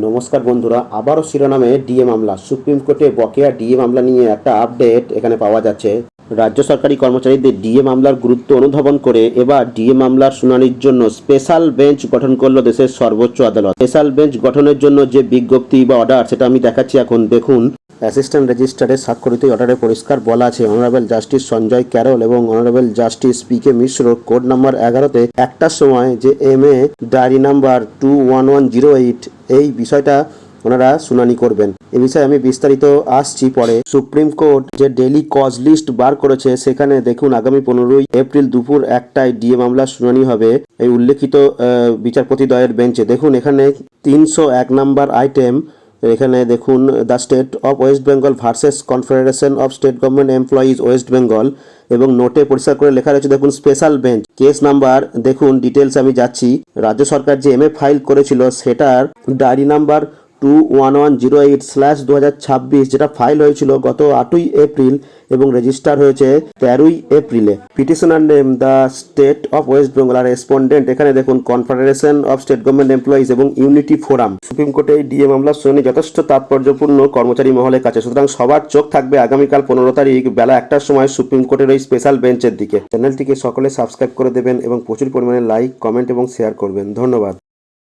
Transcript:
নমস্কার বন্ধুরা, আবারও শিরোনামে ডিএ মামলা। সুপ্রিম কোর্টে বকেয়া ডিএ মামলা নিয়ে একটা আপডেট এখানে পাওয়া যাচ্ছে। রাজ্য সরকারি কর্মচারীদের ডিএ মামলার গুরুত্ব অনুধাবন করে এবার ডিএ মামলার শুনানির জন্য স্পেশাল বেঞ্চ গঠন করলো দেশের সর্বোচ্চ আদালত। স্পেশাল বেঞ্চ গঠনের জন্য যে বিজ্ঞপ্তি বা অর্ডার, সেটা আমি দেখাচ্ছি এখন দেখুন। অ্যাসিস্ট্যান্ট রেজিস্ট্রারের স্বাক্ষরিত অর্ডারে পরিষ্কার বলা আছে, অনারেবল জাস্টিস সঞ্জয় ক্যারল এবং অনারেবল জাস্টিস পি.কে. মিশ্র কোড নাম্বার 11-তে 1টার সময় যে MA ডায়েরি নাম্বার 21108 এই বিষয়টা ওনারা শুনানি করবেন। এ বিষয়ে আমি বিস্তারিত আসছি পরে। সুপ্রিম কোর্ট যে ডেইলি কজ লিস্ট বার করেছে, সেখানে দেখুন আগামী 15ই এপ্রিল দুপুর 1টায় ডিএ মামলার শুনানি হবে এই উল্লেখিত বিচারপতি দ্বয়ের বেঞ্চে। দেখুন এখানে 301 নাম্বার আইটেম, এখানে দেখুন the state of West Bengal versus confederation of state government employees West Bengal, এবং নোটে পরিষ্কার করে লেখা রয়েছে দেখুন স্পেশাল বেঞ্চ। কেস নাম্বার দেখুন, ডিটেলস আমি যাচ্ছি। রাজ্য সরকার যে MA ফাইল করেছিল সেটার ডায়েরি নাম্বার 21108/2026, যেটা ফাইল হয়েছিল গত 8ই এপ্রিল এবং রেজিস্টার হয়েছে 13ই এপ্রিলে। Petitioner name the state of West Bengal, আর রেসপন্ডেন্ট এখানে দেখুন confederation of state government employees এবং ইউনিটি ফোরাম। সুপ্রিম কোর্টে এই ডিএ মামলার শুনানি যথেষ্ট তাৎপর্যপূর্ণ কর্মচারী মহলের কাছে, সুতরাং সবার চোখ থাকবে আগামীকাল 15 তারিখ বেলা 1টার সময় সুপ্রিম কোর্টের ওই স্পেশাল বেঞ্চের দিকে। চ্যানেলটিকে সকলে সাবস্ক্রাইব করে দেবেন এবং প্রচুর পরিমাণে লাইক, কমেন্ট এবং শেয়ার করবেন। ধন্যবাদ।